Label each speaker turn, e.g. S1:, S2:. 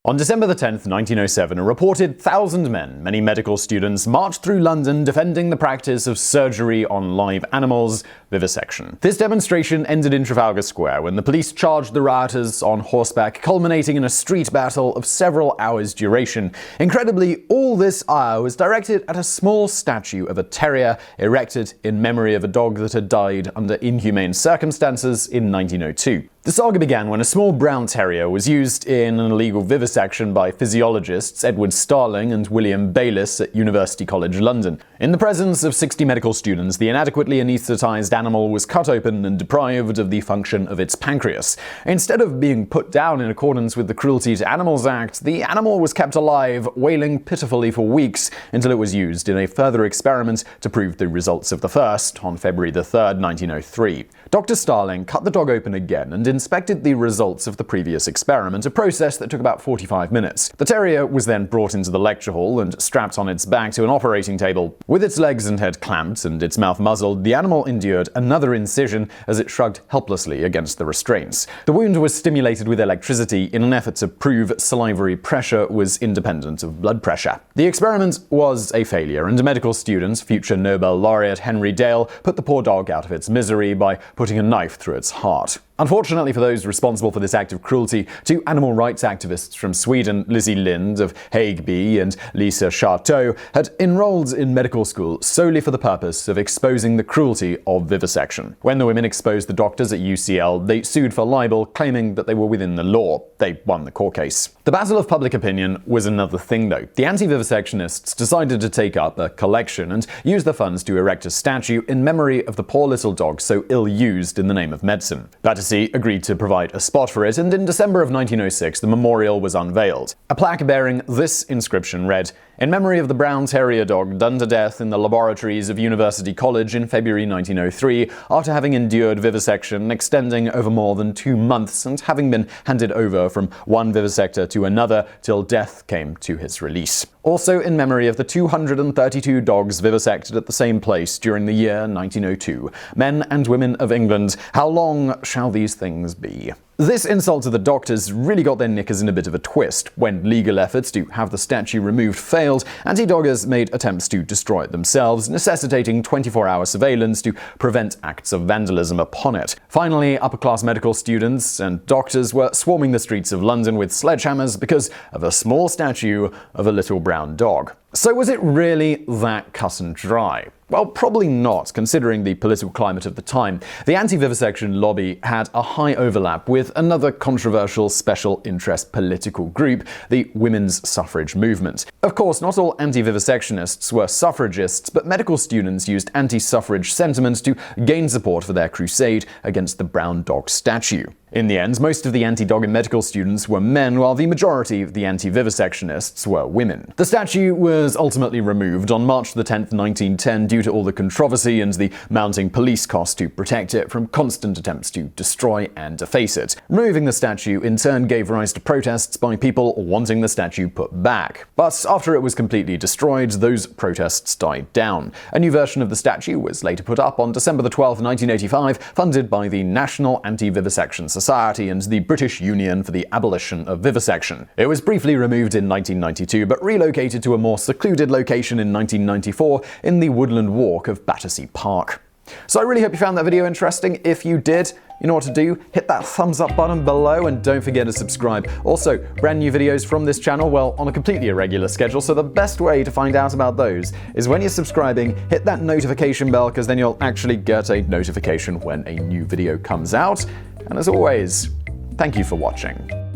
S1: On December 10, 1907, a reported 1,000 men, many medical students, marched through London defending the practice of surgery on live animals, vivisection. This demonstration ended in Trafalgar Square when the police charged the rioters on horseback, culminating in a street battle of several hours' duration. Incredibly, all this ire was directed at a small statue of a terrier erected in memory of a dog that had died under inhumane circumstances in 1902. The saga began when a small brown terrier was used in an illegal vivisection by physiologists Edward Starling and William Bayliss at University College London. In the presence of 60 medical students, the inadequately anaesthetized animal was cut open and deprived of the function of its pancreas. Instead of being put down in accordance with the Cruelty to Animals Act, the animal was kept alive, wailing pitifully for weeks until it was used in a further experiment to prove the results of the first on February 3, 1903. Dr. Starling cut the dog open again and inspected the results of the previous experiment, a process that took about 45 minutes. The terrier was then brought into the lecture hall and strapped on its back to an operating table. With its legs and head clamped and its mouth muzzled, the animal endured another incision as it shrugged helplessly against the restraints. The wound was stimulated with electricity in an effort to prove salivary pressure was independent of blood pressure. The experiment was a failure, and a medical student, future Nobel laureate Henry Dale, put the poor dog out of its misery by putting a knife through its heart. Unfortunately for those responsible for this act of cruelty, two animal rights activists from Sweden, Lizzie Lind of Hägeby and Lisa Charteau, had enrolled in medical school solely for the purpose of exposing the cruelty of vivisection. When the women exposed the doctors at UCL, they sued for libel, claiming that they were within the law. They won the court case. The battle of public opinion was another thing, though. The anti-vivisectionists decided to take up a collection and use the funds to erect a statue in memory of the poor little dog so ill-used in the name of medicine. Battersea agreed to provide a spot for it, and in December of 1906, the memorial was unveiled. A plaque bearing this inscription read, "In memory of the brown terrier dog done to death in the laboratories of University College in February 1903, after having endured vivisection extending over more than 2 months and having been handed over from one vivisector to another till death came to his release. Also in memory of the 232 dogs vivisected at the same place during the year 1902. Men and women of England, how long shall these things be?" This insult to the doctors really got their knickers in a bit of a twist. When legal efforts to have the statue removed failed, anti-doggers made attempts to destroy it themselves, necessitating 24-hour surveillance to prevent acts of vandalism upon it. Finally, upper-class medical students and doctors were swarming the streets of London with sledgehammers because of a small statue of a little brown dog. So was it really that cut and dry? Well, probably not, considering the political climate of the time. The anti-vivisection lobby had a high overlap with another controversial special interest political group, the women's suffrage movement. Of course, not all anti-vivisectionists were suffragists, but medical students used anti-suffrage sentiment to gain support for their crusade against the brown dog statue. In the end, most of the anti-dog and medical students were men, while the majority of the anti-vivisectionists were women. The statue was ultimately removed on March 10, 1910, due to all the controversy and the mounting police cost to protect it from constant attempts to destroy and deface it. Removing the statue in turn gave rise to protests by people wanting the statue put back. But after it was completely destroyed, those protests died down. A new version of the statue was later put up on December 12, 1985, funded by the National Anti-Vivisection Society and the British Union for the Abolition of Vivisection. It was briefly removed in 1992, but relocated to a more secluded location in 1994 in the woodland walk of Battersea Park. So I really hope you found that video interesting. If you did, you know what to do. Hit that thumbs up button below and don't forget to subscribe. Also, brand new videos from this channel, well, on a completely irregular schedule, so the best way to find out about those is when you're subscribing, hit that notification bell, because then you'll actually get a notification when a new video comes out. And as always, thank you for watching.